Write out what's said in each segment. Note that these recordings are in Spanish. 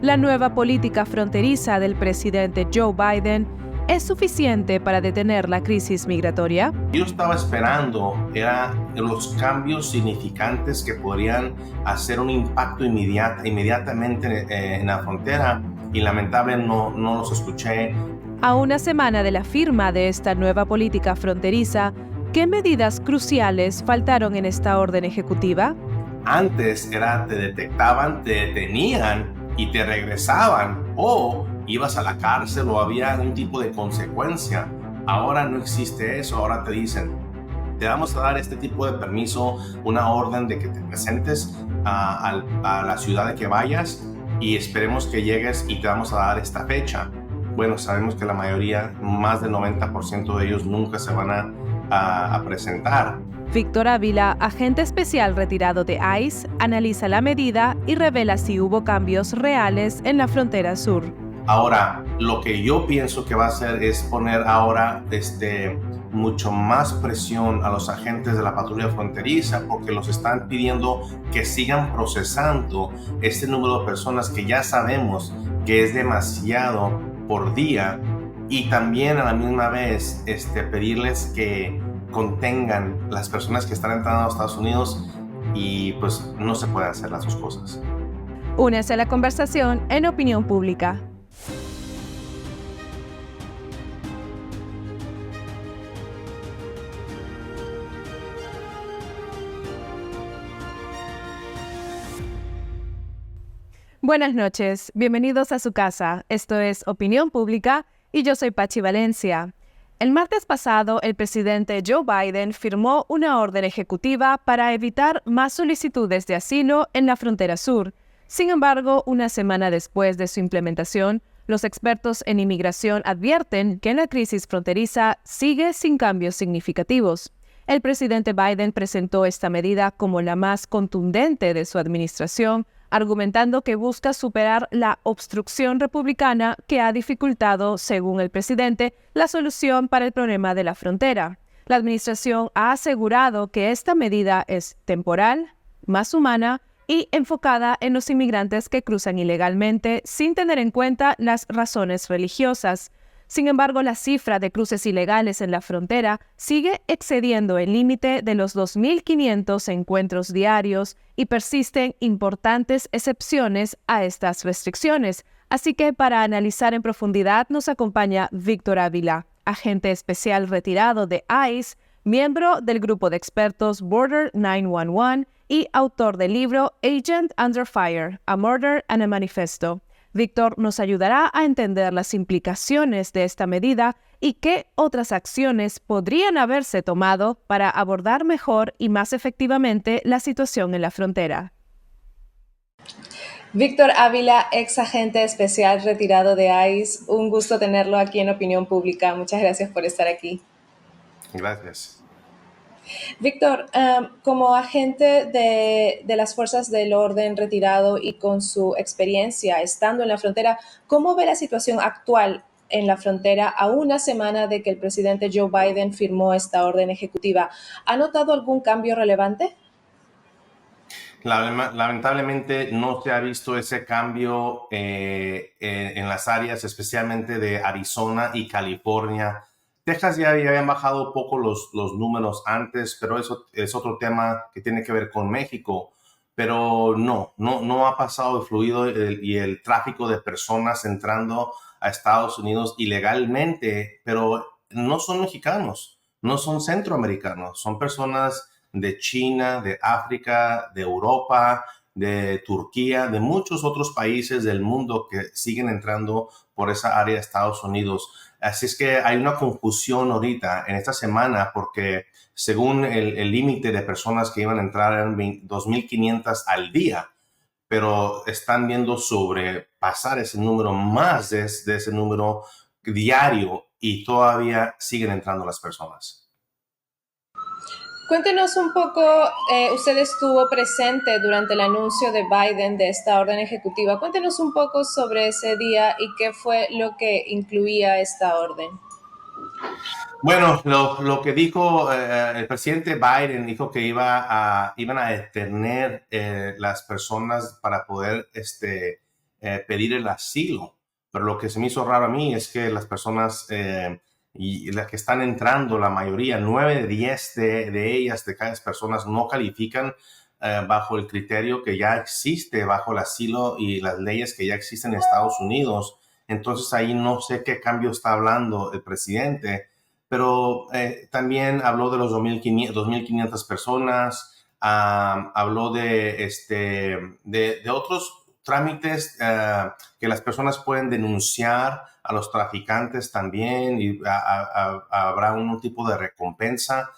La nueva política fronteriza del presidente Joe Biden es suficiente para detener la crisis migratoria. Yo estaba esperando los cambios significantes que podrían hacer un impacto inmediatamente en la frontera y lamentablemente no los escuché. A una semana de la firma de esta nueva política fronteriza, ¿qué medidas cruciales faltaron en esta orden ejecutiva? Antes te detectaban, te detenían y te regresaban, o ibas a la cárcel o había algún tipo de consecuencia. Ahora no existe eso. Ahora te dicen, te vamos a dar este tipo de permiso, una orden de que te presentes a la ciudad de que vayas y esperemos que llegues y te vamos a dar esta fecha. Bueno, sabemos que la mayoría, más del 90% de ellos nunca se van a presentar. Víctor Ávila, agente especial retirado de ICE, analiza la medida y revela si hubo cambios reales en la frontera sur. Ahora, lo que yo pienso que va a hacer es poner ahora mucho más presión a los agentes de la patrulla fronteriza, porque los están pidiendo que sigan procesando este número de personas que ya sabemos que es demasiado por día, y también a la misma vez pedirles que contengan las personas que están entrando a los Estados Unidos, y pues no se pueden hacer las dos cosas. Únese a la conversación en Opinión Pública. Buenas noches, bienvenidos a su casa. Esto es Opinión Pública y yo soy Pachi Valencia. El martes pasado, el presidente Joe Biden firmó una orden ejecutiva para evitar más solicitudes de asilo en la frontera sur. Sin embargo, una semana después de su implementación, los expertos en inmigración advierten que la crisis fronteriza sigue sin cambios significativos. El presidente Biden presentó esta medida como la más contundente de su administración, argumentando que busca superar la obstrucción republicana que ha dificultado, según el presidente, la solución para el problema de la frontera. La administración ha asegurado que esta medida es temporal, más humana y enfocada en los inmigrantes que cruzan ilegalmente sin tener en cuenta las razones religiosas. Sin embargo, la cifra de cruces ilegales en la frontera sigue excediendo el límite de los 2.500 encuentros diarios y persisten importantes excepciones a estas restricciones. Así que para analizar en profundidad nos acompaña Víctor Ávila, agente especial retirado de ICE, miembro del grupo de expertos Border 911 y autor del libro Agent Under Fire, A Murder and a Manifesto. Víctor nos ayudará a entender las implicaciones de esta medida y qué otras acciones podrían haberse tomado para abordar mejor y más efectivamente la situación en la frontera. Víctor Ávila, ex agente especial retirado de ICE, un gusto tenerlo aquí en Opinión Pública. Muchas gracias por estar aquí. Gracias. Víctor, como agente de las fuerzas del orden retirado y con su experiencia estando en la frontera, ¿cómo ve la situación actual en la frontera a una semana de que el presidente Joe Biden firmó esta orden ejecutiva? ¿Ha notado algún cambio relevante? Lamentablemente no se ha visto ese cambio en las áreas, especialmente de Arizona y California. Texas ya habían bajado un poco los números antes, pero eso es otro tema que tiene que ver con México. Pero no ha pasado el fluido y el tráfico de personas entrando a Estados Unidos ilegalmente, pero no son mexicanos, no son centroamericanos, son personas de China, de África, de Europa, de Turquía, de muchos otros países del mundo que siguen entrando por esa área de Estados Unidos. Así es que hay una confusión ahorita en esta semana porque según el límite de personas que iban a entrar eran 2.500 al día, pero están viendo sobrepasar ese número, más de ese número diario, y todavía siguen entrando las personas. Cuéntenos un poco, usted estuvo presente durante el anuncio de Biden de esta orden ejecutiva. Cuéntenos un poco sobre ese día y qué fue lo que incluía esta orden. Bueno, lo que dijo el presidente Biden, dijo que iban a detener las personas para poder pedir el asilo. Pero lo que se me hizo raro a mí es que las personas y las que están entrando, la mayoría, 9 de 10 de ellas, de cada personas, no califican bajo el criterio que ya existe bajo el asilo y las leyes que ya existen en Estados Unidos. Entonces ahí no sé qué cambio está hablando el presidente, pero también habló de los 2.500 personas, habló de otros trámites que las personas pueden denunciar a los traficantes también y habrá un tipo de recompensa.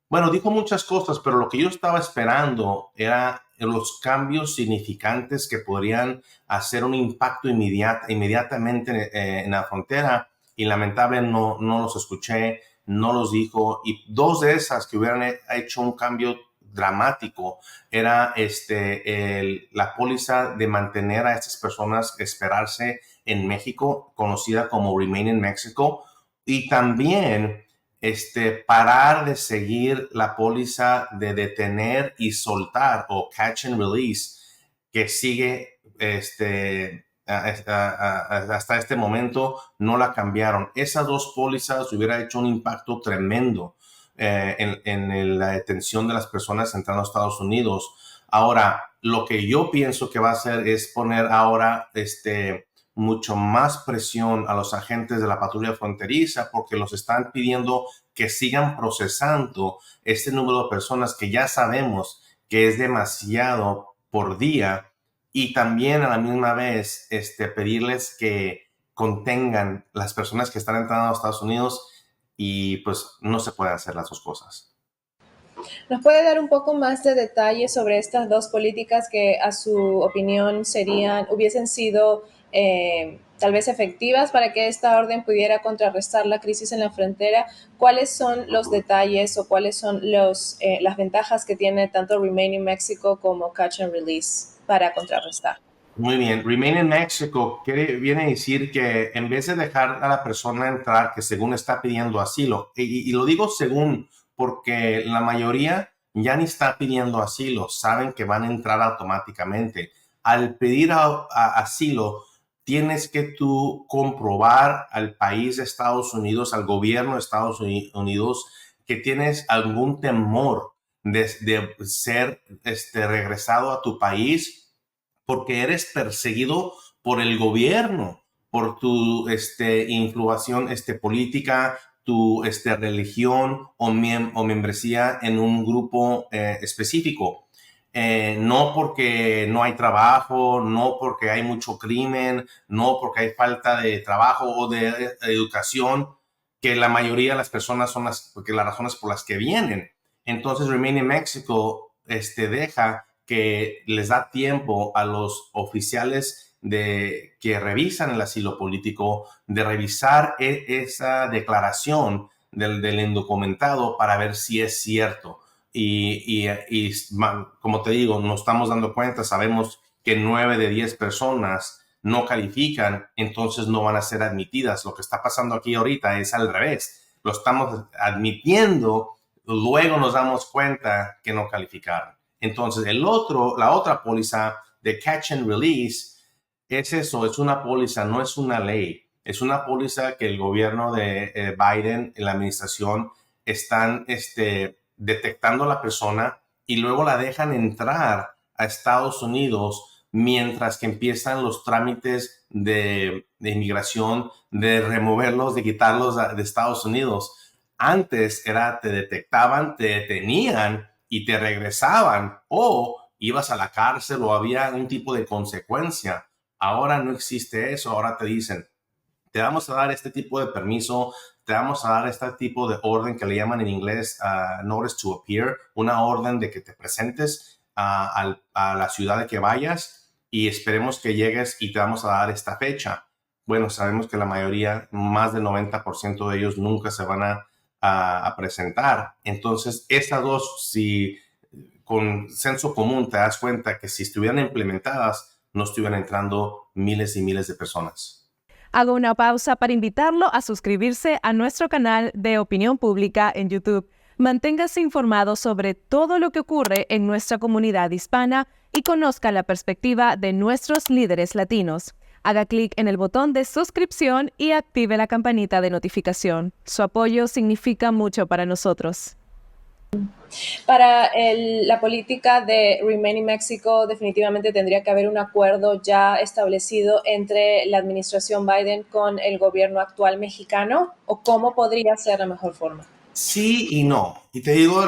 Bueno, dijo muchas cosas, pero lo que yo estaba esperando era los cambios significantes que podrían hacer un impacto inmediatamente en la frontera, y lamentablemente no los escuché, no los dijo, y dos de esas que hubieran hecho un cambio dramático era la póliza de mantener a estas personas esperarse en México, conocida como Remain in Mexico, y también parar de seguir la póliza de detener y soltar, o catch and release, que sigue hasta este momento. No la cambiaron. Esas dos pólizas hubiera hecho un impacto tremendo en la detención de las personas entrando a Estados Unidos. Ahora, lo que yo pienso que va a hacer es poner ahora mucho más presión a los agentes de la patrulla fronteriza, porque los están pidiendo que sigan procesando este número de personas que ya sabemos que es demasiado por día, y también a la misma vez pedirles que contengan las personas que están entrando a Estados Unidos, y pues no se pueden hacer las dos cosas. ¿Nos puede dar un poco más de detalle sobre estas dos políticas que a su opinión hubiesen sido tal vez efectivas para que esta orden pudiera contrarrestar la crisis en la frontera? ¿Cuáles son los detalles o cuáles son las ventajas que tiene tanto Remain in Mexico como Catch and Release para contrarrestar? Muy bien. Remain in Mexico viene a decir que en vez de dejar a la persona entrar que según está pidiendo asilo, y lo digo según porque la mayoría ya ni está pidiendo asilo, saben que van a entrar automáticamente. Al pedir asilo, tienes que tú comprobar al país de Estados Unidos, al gobierno de Estados Unidos, que tienes algún temor de ser regresado a tu país, porque eres perseguido por el gobierno, por tu influencia política, tu religión o membresía en un grupo específico. No porque no hay trabajo, no porque hay mucho crimen, no porque hay falta de trabajo o de educación, que la mayoría de las personas son las razones por las que vienen. Entonces, Remain in Mexico deja que les da tiempo a los oficiales que revisan el asilo político de revisar esa declaración del indocumentado para ver si es cierto. Y como te digo, nos estamos dando cuenta, sabemos que 9 de 10 personas no califican, entonces no van a ser admitidas. Lo que está pasando aquí ahorita es al revés. Lo estamos admitiendo, luego nos damos cuenta que no calificaron. Entonces, la otra póliza de Catch and Release es eso, es una póliza, no es una ley. Es una póliza que el gobierno de Biden, la administración, están detectando a la persona y luego la dejan entrar a Estados Unidos mientras que empiezan los trámites de inmigración, de removerlos, de quitarlos de Estados Unidos. Antes te detectaban, te detenían y te regresaban, o ibas a la cárcel o había un tipo de consecuencia. Ahora no existe eso. Ahora te dicen, te vamos a dar este tipo de permiso, te vamos a dar este tipo de orden que le llaman en inglés Notice to Appear, una orden de que te presentes a la ciudad de que vayas y esperemos que llegues y te vamos a dar esta fecha. Bueno, sabemos que la mayoría, más del 90% de ellos nunca se van a presentar. Entonces, estas dos, si con senso común te das cuenta que si estuvieran implementadas, no estuvieran entrando miles y miles de personas. Hago una pausa para invitarlo a suscribirse a nuestro canal de Opinión Pública en YouTube. Manténgase informado sobre todo lo que ocurre en nuestra comunidad hispana y conozca la perspectiva de nuestros líderes latinos. Haga clic en el botón de suscripción y active la campanita de notificación. Su apoyo significa mucho para nosotros. Para la política de Remain in Mexico, definitivamente tendría que haber un acuerdo ya establecido entre la administración Biden con el gobierno actual mexicano, ¿o cómo podría ser la mejor forma? Sí y no. Y te digo,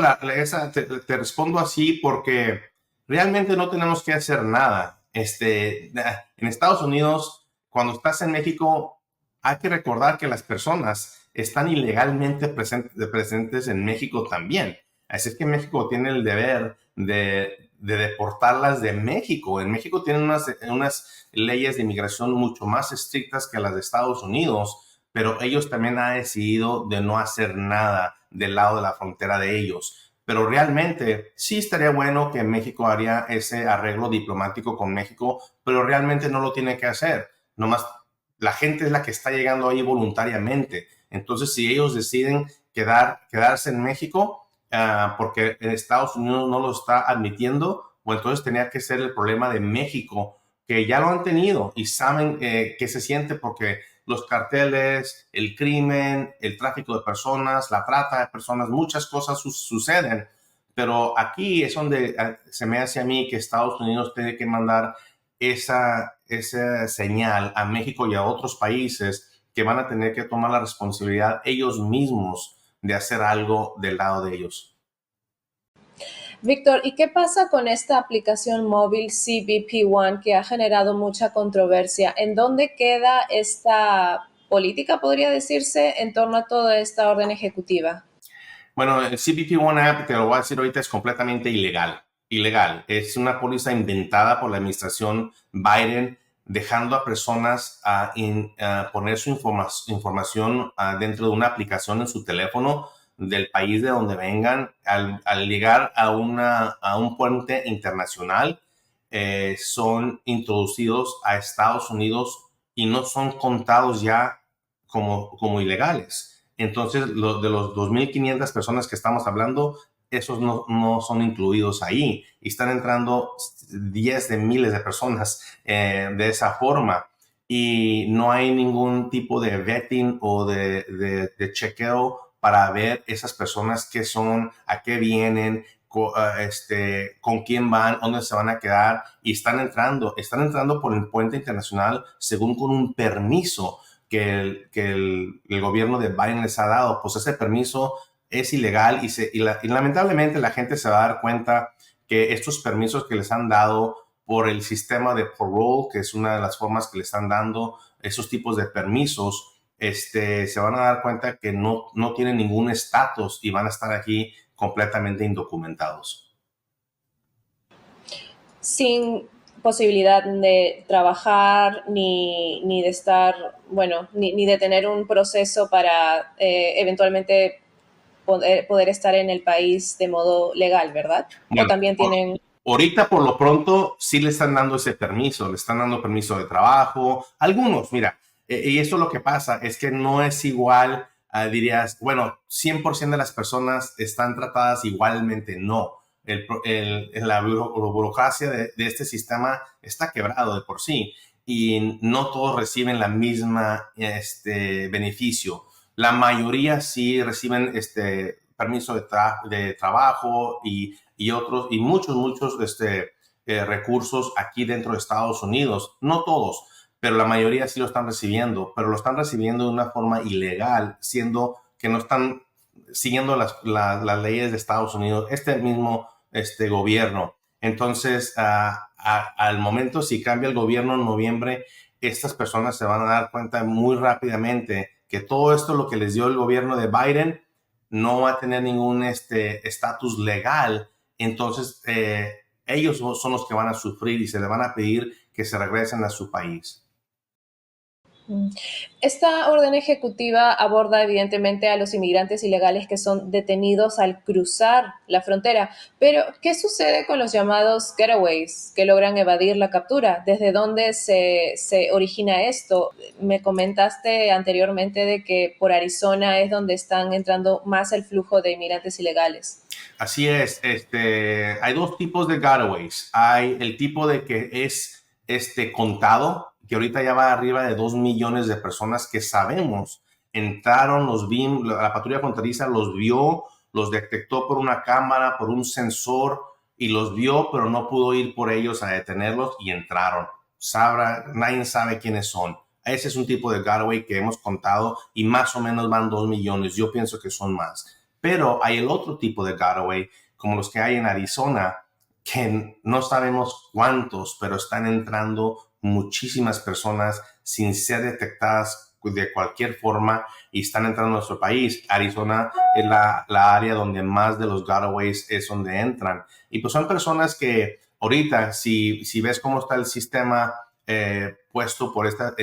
te respondo así porque realmente no tenemos que hacer nada. En Estados Unidos, cuando estás en México, hay que recordar que las personas están ilegalmente presentes en México también. Así es que México tiene el deber de deportarlas de México. En México tienen unas leyes de inmigración mucho más estrictas que las de Estados Unidos, pero ellos también han decidido de no hacer nada del lado de la frontera de ellos. Pero realmente sí estaría bueno que México haría ese arreglo diplomático con México, pero realmente no lo tiene que hacer. Nomás la gente es la que está llegando ahí voluntariamente. Entonces, si ellos deciden quedarse en México, porque en Estados Unidos no lo está admitiendo, pues entonces tenía que ser el problema de México, que ya lo han tenido y saben qué se siente porque los carteles, el crimen, el tráfico de personas, la trata de personas, muchas cosas suceden. Pero aquí es donde se me hace a mí que Estados Unidos tiene que mandar esa señal a México y a otros países que van a tener que tomar la responsabilidad ellos mismos de hacer algo del lado de ellos. Víctor, ¿y qué pasa con esta aplicación móvil CBP One que ha generado mucha controversia? ¿En dónde queda esta política, podría decirse, en torno a toda esta orden ejecutiva? Bueno, el CBP One App, te lo voy a decir ahorita, es completamente ilegal. Ilegal. Es una póliza inventada por la administración Biden, dejando a personas poner su información dentro de una aplicación en su teléfono del país de donde vengan. Al llegar a un puente internacional, son introducidos a Estados Unidos y no son contados ya como ilegales. Entonces, de los 2.500 personas que estamos hablando, esos no son incluidos ahí. Y están entrando 10 de miles de personas de esa forma. Y no hay ningún tipo de vetting o de chequeo para ver esas personas qué son, a qué vienen, con quién van, dónde se van a quedar. Y están entrando por el puente internacional según con un permiso que el gobierno de Biden les ha dado. Pues ese permiso es ilegal y lamentablemente la gente se va a dar cuenta que estos permisos que les han dado por el sistema de parole, que es una de las formas que le están dando esos tipos de permisos, se van a dar cuenta que no tienen ningún estatus y van a estar aquí completamente indocumentados. Sin posibilidad de trabajar ni de estar, bueno, ni de tener un proceso para eventualmente poder estar en el país de modo legal, ¿verdad? Bueno, o también tienen... Ahorita, por lo pronto, sí le están dando ese permiso, le están dando permiso de trabajo. Algunos, mira, y eso lo que pasa es que no es igual, dirías, bueno, 100% de las personas están tratadas igualmente. No. La burocracia de este sistema está quebrado de por sí y no todos reciben la misma beneficio. La mayoría sí reciben permiso de trabajo y otros, y muchos recursos aquí dentro de Estados Unidos. No todos, pero la mayoría sí lo están recibiendo, pero lo están recibiendo de una forma ilegal, siendo que no están siguiendo las leyes de Estados Unidos, mismo gobierno. Entonces, al momento, si cambia el gobierno en noviembre, estas personas se van a dar cuenta muy rápidamente que todo esto, lo que les dio el gobierno de Biden, no va a tener ningún estatus legal. Entonces, ellos son los que van a sufrir y se les van a pedir que se regresen a su país. Esta orden ejecutiva aborda evidentemente a los inmigrantes ilegales que son detenidos al cruzar la frontera, pero ¿qué sucede con los llamados getaways que logran evadir la captura? ¿Desde dónde se origina esto? Me comentaste anteriormente de que por Arizona es donde están entrando más el flujo de inmigrantes ilegales. Así es. Hay dos tipos de gotaways. Hay el tipo de que es contado, que ahorita ya va arriba de 2 millones de personas que sabemos entraron, los vimos, la patrulla fronteriza los vio, los detectó por una cámara, por un sensor y los vio, pero no pudo ir por ellos a detenerlos y entraron. Nadie sabe quiénes son. Ese es un tipo de gotaway que hemos contado y más o menos van 2 millones. Yo pienso que son más. Pero hay el otro tipo de gotaway, como los que hay en Arizona, que no sabemos cuántos, pero están entrando muchísimas personas sin ser detectadas de cualquier forma y están entrando a nuestro país. Arizona es la área donde más de los gotaways es donde entran. Y pues son personas que ahorita, si ves cómo está el sistema puesto por esta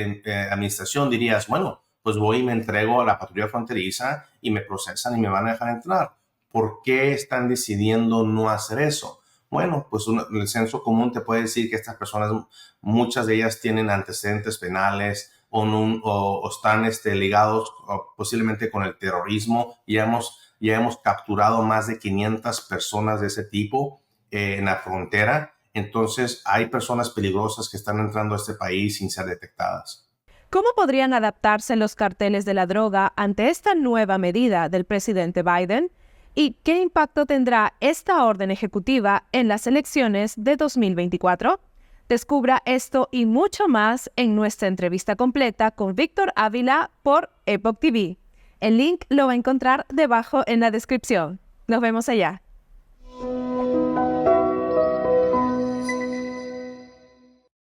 administración, dirías, bueno, pues voy y me entrego a la patrulla fronteriza y me procesan y me van a dejar entrar. ¿Por qué están decidiendo no hacer eso? Bueno, pues el censo común te puede decir que estas personas, muchas de ellas tienen antecedentes penales o están ligados posiblemente con el terrorismo. Ya hemos capturado más de 500 personas de ese tipo en la frontera. Entonces, hay personas peligrosas que están entrando a este país sin ser detectadas. ¿Cómo podrían adaptarse los carteles de la droga ante esta nueva medida del presidente Biden? ¿Y qué impacto tendrá esta orden ejecutiva en las elecciones de 2024? Descubra esto y mucho más en nuestra entrevista completa con Víctor Ávila por Epoch TV. El link lo va a encontrar debajo en la descripción. Nos vemos allá.